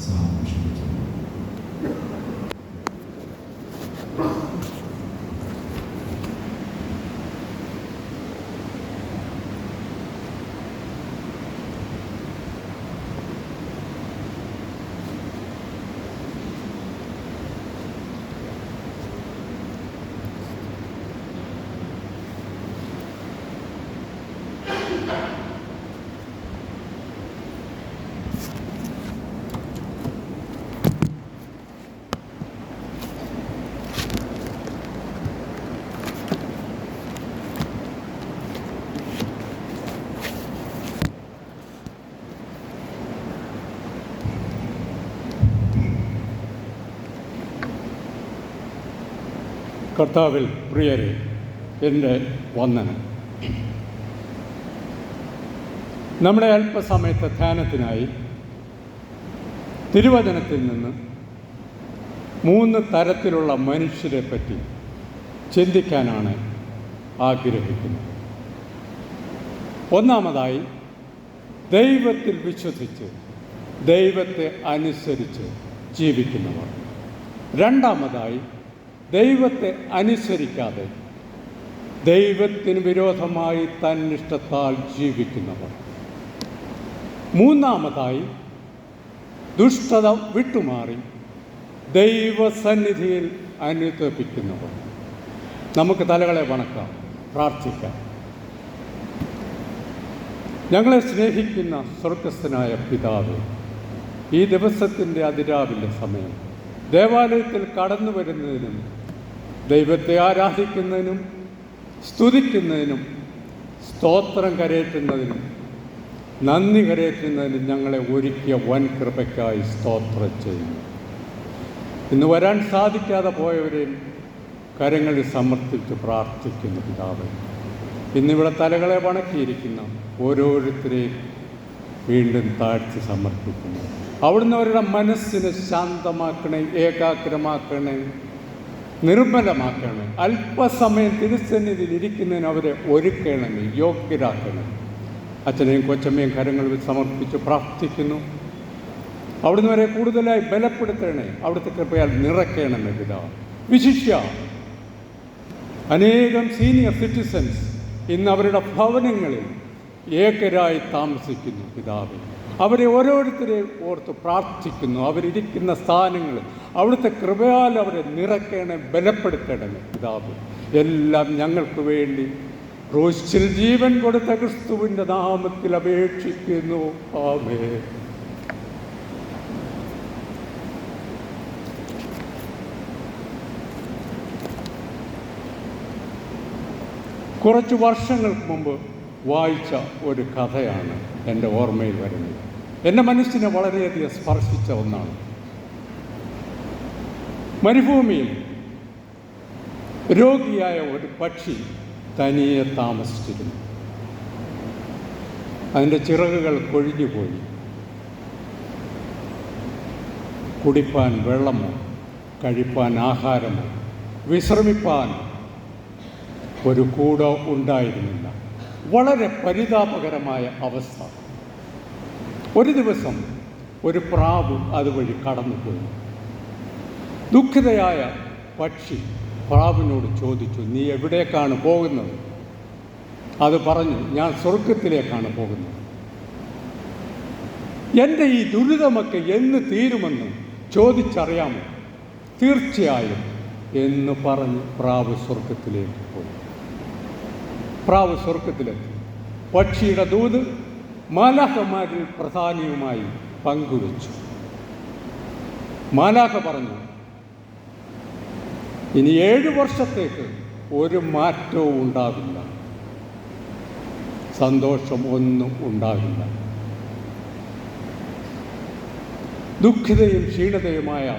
സാക്ഷിക്കുന്നു. കർത്താവിൽ പ്രിയരെ, എൻ്റെ വന്ദനം. നമ്മുടെ അല്പസമയത്തെ ധ്യാനത്തിനായി തിരുവചനത്തിൽ നിന്ന് 3 തരത്തിലുള്ള മനുഷ്യരെ പറ്റി ചിന്തിക്കാനാണ് ആഗ്രഹിക്കുന്നത്. ഒന്നാമതായി, ദൈവത്തിൽ വിശ്വസിച്ച് ദൈവത്തെ അനുസരിച്ച് ജീവിക്കുന്നവർ. രണ്ടാമതായി, ദൈവത്തെ അനുസരിക്കാതെ ദൈവത്തിന് വിരോധമായി തന്നിഷ്ടത്താൽ ജീവിക്കുന്നവർ. മൂന്നാമതായി, ദുഷ്ടത വിട്ടുമാറി ദൈവസന്നിധിയിൽ അനുതപിക്കുന്നവർ. നമുക്ക് തലകളെ വണക്കാം, പ്രാർത്ഥിക്കാം. ഞങ്ങളെ സ്നേഹിക്കുന്ന സ്വർഗസ്ഥനായ പിതാവേ, ഈ ദിവസത്തിൻ്റെ അതിരാവിലെ സമയം ദേവാലയത്തിൽ കടന്നു വരുന്നതിനും ദൈവത്തെ ആരാധിക്കുന്നതിനും സ്തുതിക്കുന്നതിനും സ്തോത്രം കരയറ്റുന്നതിനും നന്ദി കരയറ്റുന്നതിനും ഞങ്ങളെ ഒരുക്കിയ വൻ കൃപയ്ക്കായി സ്തോത്രം ചെയ്യുന്നു. ഇന്ന് വരാൻ സാധിക്കാതെ പോയവരെയും കരങ്ങളിൽ സമർപ്പിച്ച് പ്രാർത്ഥിക്കുന്നു പിതാവേ. ഇന്നിവിടെ തലകളെ വണക്കിയിരിക്കുന്ന ഓരോരുത്തരെയും വീണ്ടും താഴ്ത്തി സമർപ്പിക്കുന്നു. അവിടുന്ന് അവരുടെ മനസ്സിനെ ശാന്തമാക്കണേ, ഏകാഗ്രമാക്കണേ, നിർമ്മലമാക്കണേ. അല്പസമയം തിരുസന്നിധിയിൽ ഇരിക്കുന്നതിന് അവരെ ഒരുക്കണമേ, യോഗ്യരാക്കണേ. അച്ഛനെയും കൊച്ചമ്മയും കരങ്ങളിൽ സമർപ്പിച്ച് പ്രാർത്ഥിക്കുന്നു. അവിടുന്ന് വരെ കൂടുതലായി ബലപ്പെടുത്തണേ, അവിടുത്തെ കൃപയാൽ നിറയ്ക്കണമേ പിതാവ്. വിശിഷ്യ അനേകം സീനിയർ സിറ്റിസൺസ് ഇന്ന് അവരുടെ ഭവനങ്ങളിൽ ഏകരായി താമസിക്കുന്നു പിതാവ്. അവരെ ഓരോരുത്തരെയും ഓർത്ത് പ്രാർത്ഥിക്കുന്നു. അവരിയ്ക്കുന്ന സ്ഥാനങ്ങളിൽ അവിടുത്തെ കൃപയാൽ അവരെ നിറയ്ക്കണേ, ബലപ്പെടുത്തണമേ പിതാവ്. എല്ലാം ഞങ്ങൾക്ക് വേണ്ടി ക്രൂശിൽ ജീവൻ കൊടുത്ത ക്രിസ്തുവിൻ്റെ നാമത്തിൽ അപേക്ഷിക്കുന്നു. ആമേൻ. കുറച്ച് വർഷങ്ങൾക്ക് മുമ്പ് വായിച്ച ഒരു കഥയാണ് എൻ്റെ ഓർമ്മയിൽ വരുന്നത്. എൻ്റെ മനസ്സിനെ വളരെയധികം സ്പർശിച്ച ഒന്നാണ്. മരുഭൂമിയിൽ രോഗിയായ ഒരു പക്ഷി തനിയെ താമസിച്ചിരുന്നു. അതിൻ്റെ ചിറകുകൾ കൊഴിഞ്ഞുപോയി. കുടിപ്പാൻ വെള്ളമോ കഴിപ്പാൻ ആഹാരമോ വിശ്രമിപ്പാൻ ഒരു കൂടോ ഉണ്ടായിരുന്നില്ല. വളരെ പരിതാപകരമായ അവസ്ഥ. ഒരു ദിവസം ഒരു പ്രാവ് അതുവഴി കടന്നുപോയി. ദുഃഖിതയായ പക്ഷി പ്രാവിനോട് ചോദിച്ചു, നീ എവിടേക്കാണ് പോകുന്നത്? അത് പറഞ്ഞു, ഞാൻ സ്വർഗത്തിലേക്കാണ് പോകുന്നത്. എൻ്റെ ഈ ദുരിതമൊക്കെ എന്ന് തീരുമെന്ന് ചോദിച്ചറിയാമോ? തീർച്ചയായും എന്ന് പറഞ്ഞ് പ്രാവ് സ്വർഗത്തിലേക്ക് പോയി. പ്രാവ് സ്വർഗത്തിലെത്തി. പക്ഷിയുടെ ദൂത് മാലാഖമാരിൽ പ്രധാനിയുമായി പങ്കുവച്ചു. മാലാഖ പറഞ്ഞു, ഇനി 7 വർഷത്തേക്ക് ഒരു മാറ്റവും ഉണ്ടാകില്ല, സന്തോഷം ഒന്നും ഉണ്ടാകില്ല. ദുഃഖിതയും ക്ഷീണിതയുമായ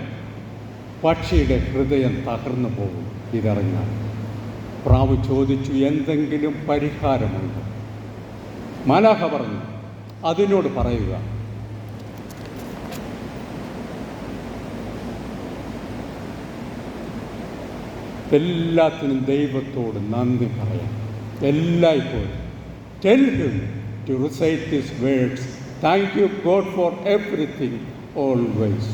പക്ഷിയുടെ ഹൃദയം തകർന്നു പോകും ഇതറിഞ്ഞാൽ. പ്രാവ് ചോദിച്ചു, എന്തെങ്കിലും പരിഹാരമുണ്ടോ? മാലാഖ പറഞ്ഞു, അതിനോട് പറയുക, എല്ലാത്തിനും ദൈവത്തോട് നന്ദി പറയാം. എല്ലായ്പ്പോഴും tell him to recite this words, thank you God for everything always.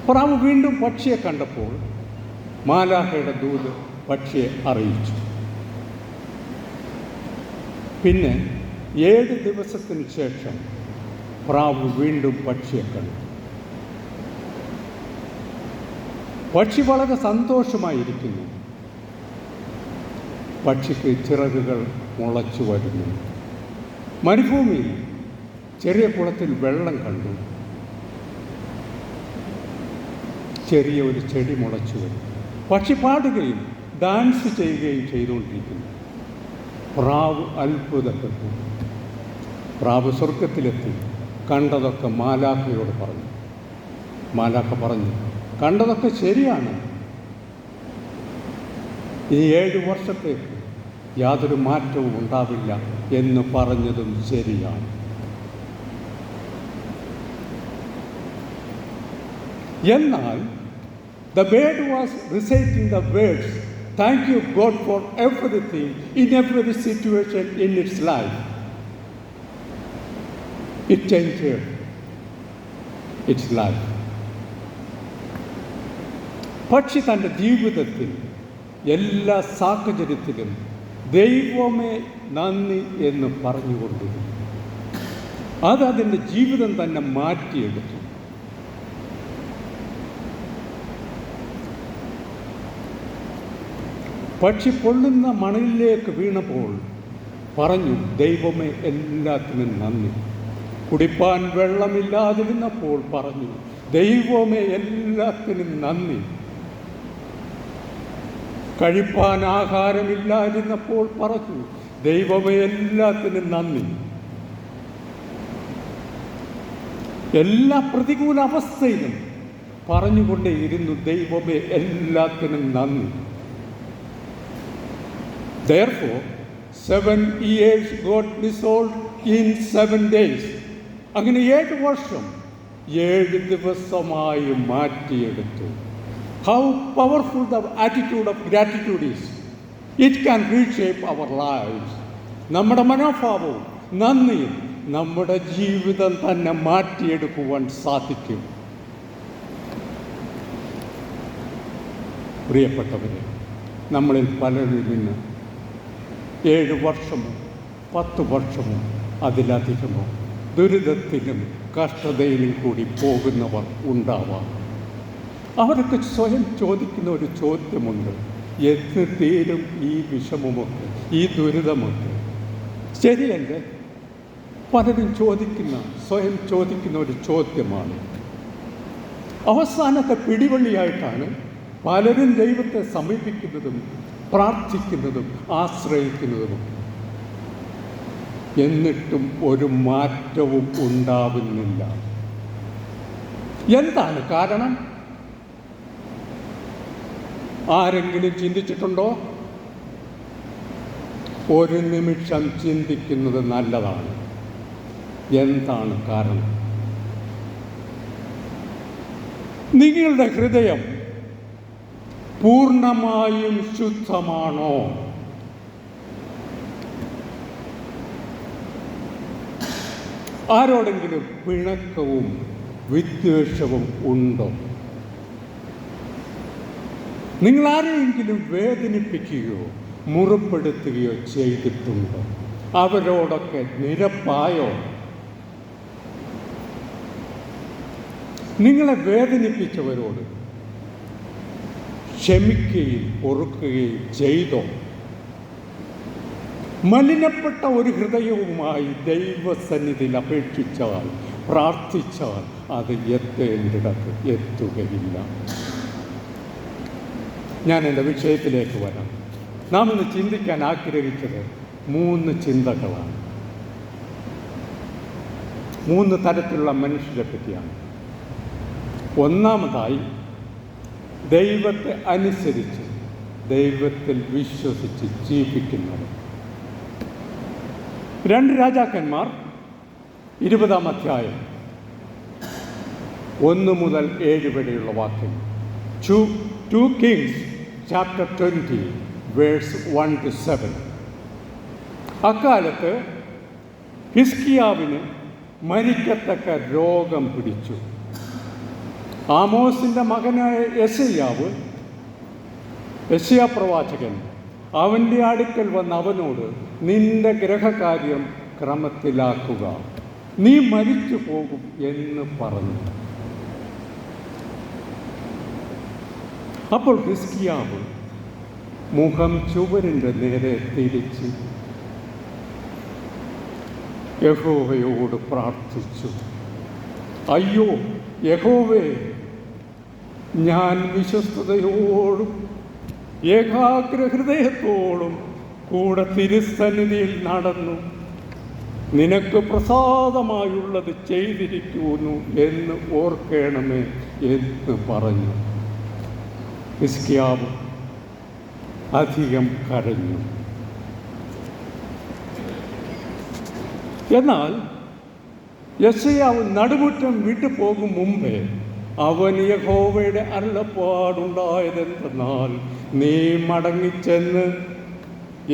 പ്രാവ് വീണ്ടും പക്ഷിയെ കണ്ടപ്പോൾ മാലാഖയുടെ ദൂത് പക്ഷിയെ അറിയിച്ചു. പിന്നെ 7 ദിവസത്തിന് ശേഷം പ്രാവ് വീണ്ടും പക്ഷിയെ കണ്ടു. പക്ഷി വളരെ സന്തോഷമായിരിക്കുന്നു. പക്ഷിക്ക് ചിറകുകൾ മുളച്ചു വരുന്നു. മരുഭൂമിയിൽ ചെറിയ കുളത്തിൽ വെള്ളം കണ്ടു. ചെറിയ ഒരു ചെടി മുളച്ചു വരും. പക്ഷി പാടുകയും ഡാൻസ് ചെയ്യുകയും ചെയ്തുകൊണ്ടിരിക്കുന്നു. പ്രാവ് അത്ഭുതപ്പെട്ടു. പ്രാവ് സ്വർഗത്തിലെത്തി കണ്ടതൊക്കെ മാലാഖയോട് പറഞ്ഞു. മാലാഖ പറഞ്ഞു, കണ്ടതൊക്കെ ശരിയാണ്. ഈ 7 വർഷത്തേക്ക് യാതൊരു മാറ്റവും ഉണ്ടാവില്ല എന്ന് പറഞ്ഞതും ശരിയാണ്. എന്നാൽ the bird was reciting the words, "Thank you God for everything in every situation in its life." It changed its life. പക്ഷി തൻ്റെ ജീവിതത്തിൽ എല്ലാ സാഹചര്യത്തിലും ദൈവമേ നന്ദി എന്ന് പറഞ്ഞുകൊണ്ടിരുന്നു. അതിൻ്റെ ജീവിതം തന്നെ മാറ്റിയെടുത്തു. പക്ഷി പൊള്ളുന്ന മണലിലേക്ക് വീണപ്പോൾ പറഞ്ഞു, ദൈവമേ എല്ലാത്തിനും നന്ദി. കുടിപ്പാൻ വെള്ളമില്ലാതിരുന്നപ്പോൾ പറഞ്ഞു, ദൈവമേ എല്ലാത്തിനും നന്ദി. കഴിപ്പാൻ ആഹാരമില്ലാതിരുന്നപ്പോൾ പറഞ്ഞു, ദൈവമേ എല്ലാത്തിനും നന്ദി. എല്ലാ പ്രതികൂല അവസ്ഥയിലും പറഞ്ഞുകൊണ്ടേയിരുന്നു, ദൈവമേ എല്ലാത്തിനും നന്ദി. Therefore, 7 years got resolved in 7 days. അങ്ങനെ 7 വർഷം 7 ദിവസമായി മാറ്റിയെടുത്തു. How powerful the attitude of gratitude is. It can reshape our lives. നമ്മുടെ മനോഭാവവും നന്ദിയും നമ്മുടെ ജീവിതം തന്നെ മാറ്റിയെടുക്കുവാൻ സാധിക്കും. പ്രിയപ്പെട്ടവരെ, നമ്മളിൽ പലരിൽ നിന്ന് 7 വർഷമോ 10 വർഷമോ അതിലധികമോ ദുരിതത്തിലും കഷ്ടതയിലും കൂടി പോകുന്നവർ ഉണ്ടാവാം. അവരൊക്കെ സ്വയം ചോദിക്കുന്ന ഒരു ചോദ്യമുണ്ട്, എന്ന് തീരും ഈ വിഷമമൊക്കെ, ഈ ദുരിതമൊക്കെ? ശരിയല്ലേ? പലരും സ്വയം ചോദിക്കുന്ന ഒരു ചോദ്യമാണ്. അവസാനത്തെ പിടിവള്ളിയായിട്ടാണ് പലരും ദൈവത്തെ സമീപിക്കുന്നതും പ്രാർത്ഥിക്കുന്നതും ആശ്രയിക്കുന്നതും. എന്നിട്ടും ഒരു മാറ്റവും ഉണ്ടാവുന്നില്ല. എന്താണ് കാരണം? ആരെങ്കിലും ചിന്തിച്ചിട്ടുണ്ടോ? ഒരു നിമിഷം ചിന്തിക്കുന്നത് നല്ലതാണ്. എന്താണ് കാരണം? നിങ്ങളുടെ ഹൃദയം പൂർണ്ണമായും ശുദ്ധമാണോ? ആരോടെങ്കിലും പിണക്കവും വിദ്വേഷവും ഉണ്ടോ? നിങ്ങൾ ആരെയെങ്കിലും വേദനിപ്പിക്കുകയോ മുറിപ്പെടുത്തുകയോ ചെയ്തിട്ടുണ്ടോ? അവരോടൊക്കെ നിരപ്പായോ? നിങ്ങളെ വേദനിപ്പിച്ചവരോട് ക്ഷമിക്കുകയും പൊറുക്കുകയും ചെയ്തോ? മലിനപ്പെട്ട ഒരു ഹൃദയവുമായി ദൈവസന്നിധിയിൽ അപേക്ഷിച്ചാൽ, പ്രാർത്ഥിച്ചാൽ അത് എത്തേണ്ടിടത്ത് എത്തുകയില്ല. ഞാൻ എൻ്റെ വിഷയത്തിലേക്ക് വരാം. നാം ഇന്ന് ചിന്തിക്കാൻ ആഗ്രഹിച്ചത് 3 ചിന്തകളാണ്. 3 തരത്തിലുള്ള മനുഷ്യരെ പറ്റിയാണ്. ഒന്നാമതായി, ദൈവത്തെ അനുസരിച്ച് ദൈവത്തിൽ വിശ്വസിച്ച് ജീവിക്കുന്നത്. 2 രാജാക്കന്മാർ 20-ാം അധ്യായം 1 മുതൽ 7 വരെയുള്ള വാക്യം. 2 Kings chapter 20 verse 1 to 7. അക്കാലത്ത് ഹിസ്കിയാവിന് മരിക്കത്തക്ക രോഗം പിടിച്ചു. ആമോസിൻ്റെ മകനായ യെശയ്യാ പ്രവാചകൻ അവൻ്റെ അടുക്കൽ വന്ന് അവനോട്, നിന്റെ ഗ്രഹകാര്യം ക്രമത്തിലാക്കുക, നീ മരിച്ചു പോകും എന്ന് പറഞ്ഞു. അപ്പോൾ ഹിസ്കിയാവ് മുഖം ചുവരിൻ്റെ നേരെ തിരിച്ച് യഹോവയോട് പ്രാർത്ഥിച്ചു. അയ്യോ യഹോവേ, ഞാൻ വിശ്വസ്തയോടും ഏകാഗ്രഹൃദയത്തോടും കൂടെ തിരുസന്നിധിയിൽ നടന്നു നിനക്ക് പ്രസാദമായുള്ളത് ചെയ്തിരിക്കുന്നു എന്ന് ഓർക്കണമേ എന്ന് പറഞ്ഞു. ഹിസ്കിയാവ് അധികം കരഞ്ഞു. എന്നാൽ യെശയ്യാവ് നടുമുറ്റം വിട്ടു പോകും മുമ്പേ അവൻ യഹോവയുടെ അരുളപ്പാടുണ്ടായതെന്തെന്നാൽ, നീ മടങ്ങിച്ചെന്ന്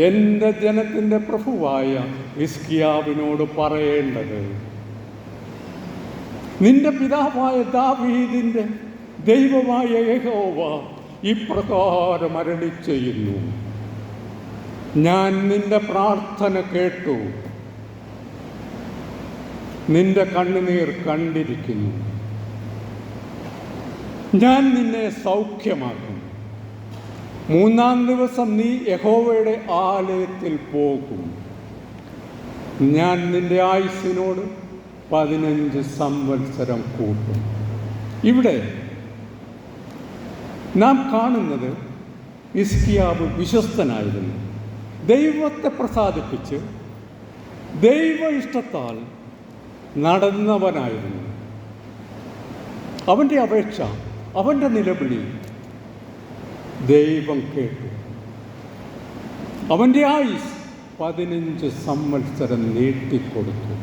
എൻ്റെ ജനത്തിൻ്റെ പ്രഭുവായ ഹിസ്കിയാവിനോട് പറയേണ്ടത്, നിന്റെ പിതാവായ ദാവീദിൻ്റെ ദൈവമായ യഹോവ ഇപ്രകാരം അരുളിച്ചെയ്യുന്നു, ഞാൻ നിന്റെ പ്രാർത്ഥന കേട്ടു, നിന്റെ കണ്ണുനീർ കണ്ടിരിക്കുന്നു, ഞാൻ നിന്നെ സൗഖ്യമാക്കും. 3-ാം ദിവസം നീ യഹോവയുടെ ആലയത്തിൽ പോകും. ഞാൻ നിന്റെ ആയുസ്സിനോട് 15 സംവത്സരം കൂട്ടും. ഇവിടെ നാം കാണുന്നത് ഹിസ്കിയാവ് വിശ്വസ്തനായിരുന്നു, ദൈവത്തെ പ്രസാദിപ്പിച്ച് ദൈവ ഇഷ്ടത്താൽ നടന്നവനായിരുന്നു. അവൻ്റെ അപേക്ഷ, അവൻ്റെ നിലവിളി ദൈവം കേട്ടു. അവൻ്റെ ആയുസ് 15 സംവത്സരം നീട്ടിക്കൊടുത്തു.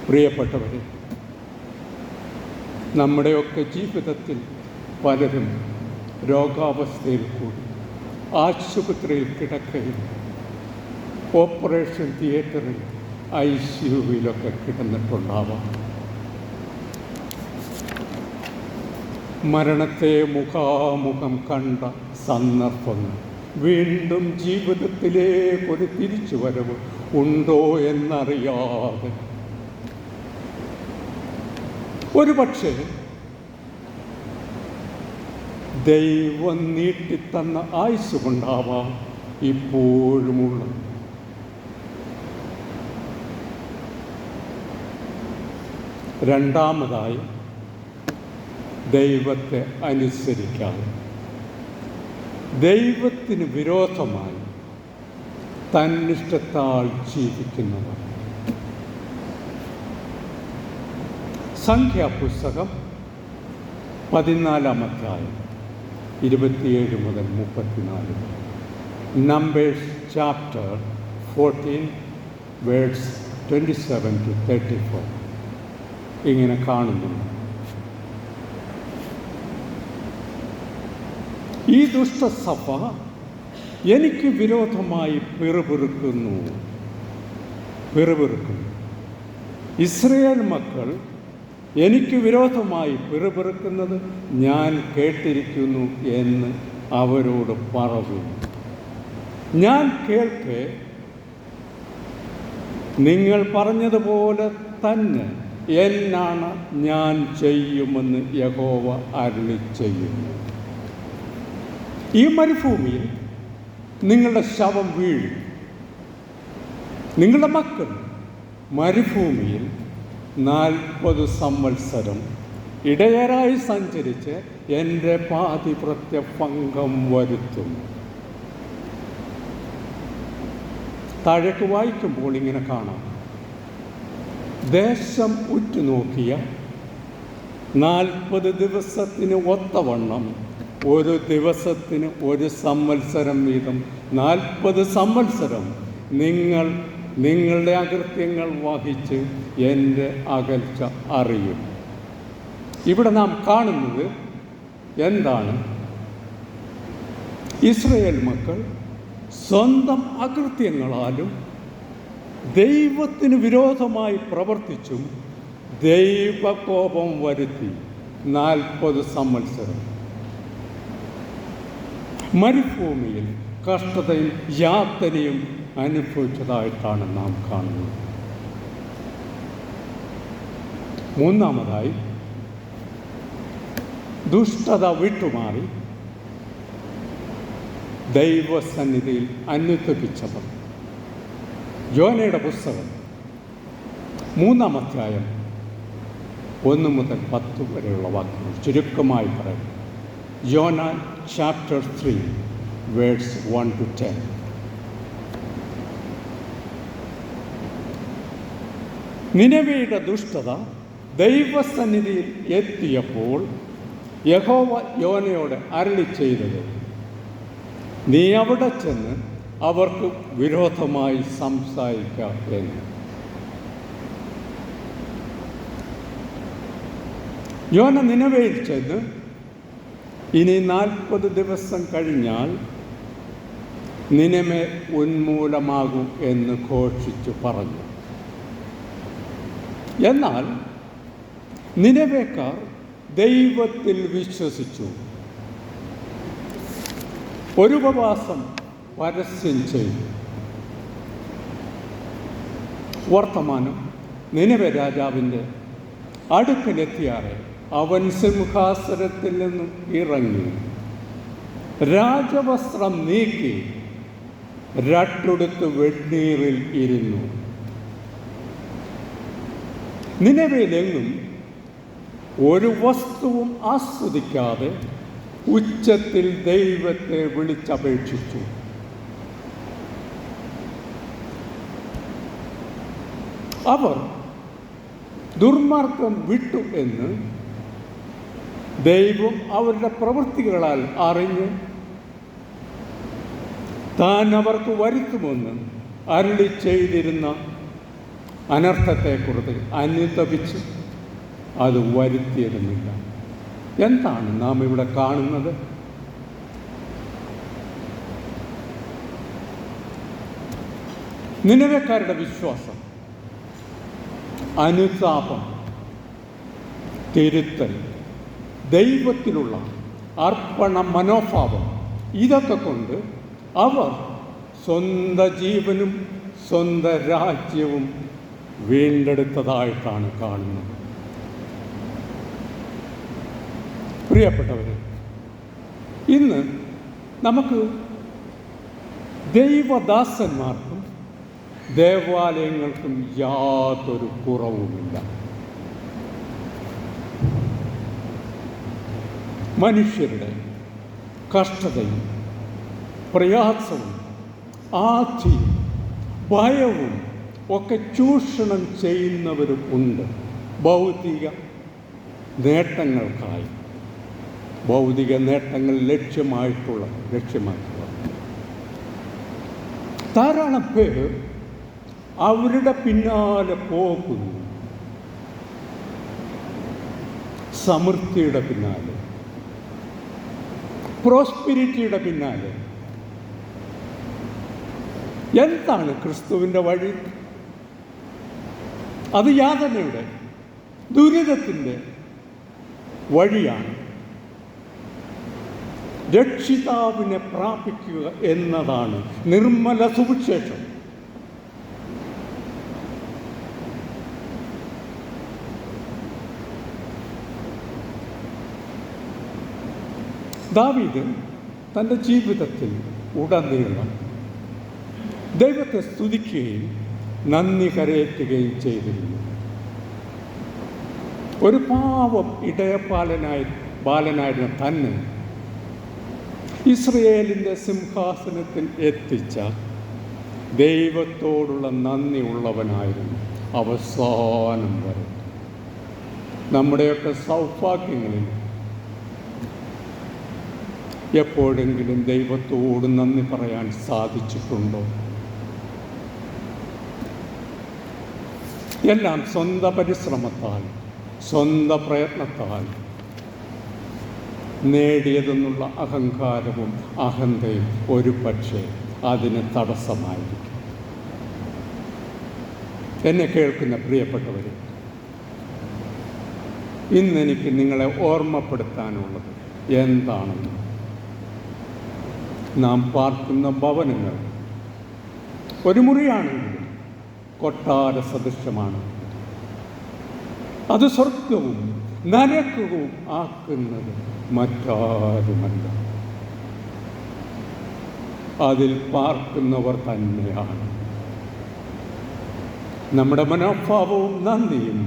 പ്രിയപ്പെട്ടവരെ, നമ്മുടെയൊക്കെ ജീവിതത്തിൽ പലരും രോഗാവസ്ഥയിൽ കൂടി ആശുപത്രിയിൽ കിടക്കയിൽ, ഓപ്പറേഷൻ തിയേറ്ററിൽ, ICUവിലൊക്കെ കിടന്നിട്ടുണ്ടാവാം. മരണത്തെ മുഖാമുഖം കണ്ട സന്ദർഭങ്ങൾ, വീണ്ടും ജീവിതത്തിലേക്കൊരു തിരിച്ചുവരവ് ഉണ്ടോ എന്നറിയാതെ ഒരുപക്ഷെ ദൈവം നീട്ടിത്തന്ന ആയുസ് കൊണ്ടാവാം ഇപ്പോഴുമുള്ളത്. രണ്ടാമതായി, ദൈവത്തെ അനുസരിക്കാതെ ദൈവത്തിന് വിരോധമായി തന്നിഷ്ടത്താൽ ജീവിക്കുന്നവർ. സംഖ്യാപുസ്തകം 14-ാം അധ്യായം 27 മുതൽ 34. Numbers chapter 14 verses 27 to 34. ഇങ്ങനെ കാണുന്നുണ്ട്. ഈ ദുഷ്ടസഭ എനിക്ക് വിരോധമായി പിറുപിറുക്കുന്നു. ഇസ്രായേൽ മക്കൾ എനിക്ക് വിരോധമായി പിറുപിറുക്കുന്നത് ഞാൻ കേട്ടിരിക്കുന്നു എന്ന് അവരോട് പറഞ്ഞു. ഞാൻ കേൾക്കെ നിങ്ങൾ പറഞ്ഞതുപോലെ തന്നെ എന്നാണ് ഞാൻ ചെയ്യുമെന്ന് യഹോവ അരുളിച്ചെയ്യുന്നു. ഈ മരുഭൂമിയിൽ നിങ്ങളുടെ ശവം വീഴും. നിങ്ങളുടെ മക്കൾ മരുഭൂമിയിൽ 40 സംവത്സരം ഇടയരായി സഞ്ചരിച്ച് എൻ്റെ പാതിവ്രത്യ ഭംഗം വരുത്തും. താഴേക്ക് വായിക്കുമ്പോൾ ഇങ്ങനെ കാണാം, ദേശം ഉറ്റുനോക്കിയ 40 ദിവസത്തിന് ഒത്തവണ്ണം ഒരു ദിവസത്തിന് 1 സംവത്സരം വീതം 40 സംവത്സരം നിങ്ങൾ നിങ്ങളുടെ അകൃത്യങ്ങൾ വഹിച്ച് എൻ്റെ അകൽച്ച അറിയും. ഇവിടെ നാം കാണുന്നത് എന്താണ്? ഇസ്രായേൽ മക്കൾ സ്വന്തം അകൃത്യങ്ങളാലും ദൈവത്തിന് വിരോധമായി പ്രവർത്തിച്ചും ദൈവകോപം വരുത്തി 40 സംവത്സരം മരുഭൂമിയിൽ കഷ്ടതയും യാതനയും അനുഭവിച്ചതായിട്ടാണ് നാം കാണുന്നത്. മൂന്നാമതായി, ദുഷ്ടത വിട്ടുമാറി ദൈവസന്നിധിയിൽ അനുതപിച്ചവർ. യോനയുടെ പുസ്തകം 3-ാം അധ്യായം 1 മുതൽ 10 വരെയുള്ള വാക്യങ്ങൾ ചുരുക്കമായി പറയും. യോന ചാപ്റ്റർ 3 വേഴ്സ് 1 to 10. നിനവയുടെ ദുഷ്ടത ദൈവസന്നിധിയിൽ എത്തിയപ്പോൾ യഹോവ യോനയോട് അരുളി ചെയ്തത്, നീ അവിടെ ചെന്ന് അവർക്ക് വിരോധമായി സംസാരിക്കുക എന്ന്. യോന നിനവയിൽ ചെന്ന് ഇനി 40 ദിവസം കഴിഞ്ഞാൽ നിനമേ ഉന്മൂലമാകും എന്ന് ഘോഷിച്ചു പറഞ്ഞു. എന്നാൽ നിനവേക്കാർ ദൈവത്തിൽ വിശ്വസിച്ചു, ഒരു ഉപവാസം പരസ്യം ചെയ്തു. വർത്തമാനം നിനവെ രാജാവിൻ്റെ അടുക്കലെത്തിയാറെ അവൻ സിംഹാസനത്തിൽ നിന്നും ഇറങ്ങി രാജവസ്ത്രം നീക്കി രട്ടുടുത്ത് വെണ്ണീറിൽ ഇരുന്നു. നിനവയിലെങ്ങും ഒരു വസ്തുവും ആസ്വദിക്കാതെ ഉച്ചത്തിൽ ദൈവത്തെ വിളിച്ചപേക്ഷിച്ചു. അവർ ദുർമാർഗം വിട്ടു എന്ന് ദൈവം അവരുടെ പ്രവൃത്തികളാൽ അറിഞ്ഞ് താൻ അവർക്ക് വരുത്തുമെന്ന് അരുളി ചെയ്തിരുന്ന അനർത്ഥത്തെക്കുറിച്ച് അനുതപിച്ച് അത് വരുത്തിയിരുന്നില്ല. എന്താണ് നാം ഇവിടെ കാണുന്നത്? നിനവേക്കാരുടെ വിശ്വാസം, അനുതാപം, തിരുത്തൽ, ദൈവത്തിലുള്ള അർപ്പണ മനോഭാവം, ഇതൊക്കെ കൊണ്ട് അവർ സ്വന്തം ജീവനും സ്വന്തം രാജ്യവും വീണ്ടെടുത്തതായിട്ടാണ് കാണുന്നത്. പ്രിയപ്പെട്ടവരെ, ഇന്ന് നമുക്ക് ദൈവദാസന്മാർക്കും ദേവാലയങ്ങൾക്കും യാതൊരു കുറവുമില്ല. മനുഷ്യരുടെ കഷ്ടതയും പ്രയാസവും ആധിയും ഭയവും ഒക്കെ ചൂഷണം ചെയ്യുന്നവരും ഉണ്ട്. ഭൗതിക നേട്ടങ്ങൾക്കായി, ഭൗതിക നേട്ടങ്ങൾ ലക്ഷ്യമായിട്ടുള്ള ധാരാളം പേർ അവരുടെ പിന്നാലെ പോകുന്നു. സമൃദ്ധിയുടെ പിന്നാലെ, പ്രോസ്പിരിറ്റിയുടെ പിന്നാലെ. എന്താണ് ക്രിസ്തുവിൻ്റെ വഴി? അത് യാതനയുടെ, ദുരിതത്തിൻ്റെ വഴിയാണ്. രക്ഷിതാവിനെ പ്രാപിക്കുക എന്നതാണ് നിർമ്മല സുവിശേഷം. ദാവീദ് തൻ്റെ ജീവിതത്തിൽ ഉടനീളം ദൈവത്തെ സ്തുതിക്കുകയും നന്ദി കരയറ്റുകയും ചെയ്തിരുന്നു. ഒരു പാവം ബാലനായിരുന്ന തന്നെ ഇസ്രയേലിൻ്റെ സിംഹാസനത്തിൽ എത്തിച്ച ദൈവത്തോടുള്ള നന്ദി ഉള്ളവനായിരുന്നു അവസാനം വരെ. നമ്മുടെയൊക്കെ സൗഭാഗ്യങ്ങളിൽ എപ്പോഴെങ്കിലും ദൈവത്തോട് നന്ദി പറയാൻ സാധിച്ചിട്ടുണ്ടോ? എല്ലാം സ്വന്തം പരിശ്രമത്താൽ, സ്വന്തം പ്രയത്നത്താൽ നേടിയതെന്നുള്ള അഹങ്കാരവും അഹന്തയും ഒരു പക്ഷേ അതിന് തടസ്സമായിരിക്കും. എന്നെ കേൾക്കുന്ന പ്രിയപ്പെട്ടവരെ, ഇന്നെനിക്ക് നിങ്ങളെ ഓർമ്മപ്പെടുത്താനുള്ളത് എന്താണെന്ന്, നാം പാർക്കുന്ന ഭവനങ്ങൾ ഒരു മുറിയാണെങ്കിലും കൊട്ടാര സദൃശമാണ്. അത് സ്വർഗവും നരകവും ആക്കുന്നത് മറ്റാരുമല്ല, അതിൽ പാർക്കുന്നവർ തന്നെയാണ്. നമ്മുടെ മനോഭാവവും നന്ദിയും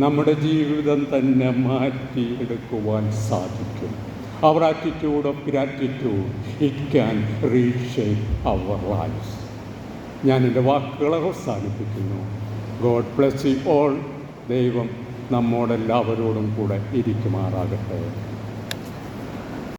നമ്മുടെ ജീവിതം തന്നെ മാറ്റിയെടുക്കുവാൻ സാധിക്കും. Our attitude of gratitude, it can reshape our lives. ഞാൻ എൻ്റെ വാക്കുകൾ അവസാനിപ്പിക്കുന്നു. God bless you all. ദൈവം നമ്മോടെല്ലാവരോടും കൂടെ ഇരിക്കുമാറാകട്ടെ.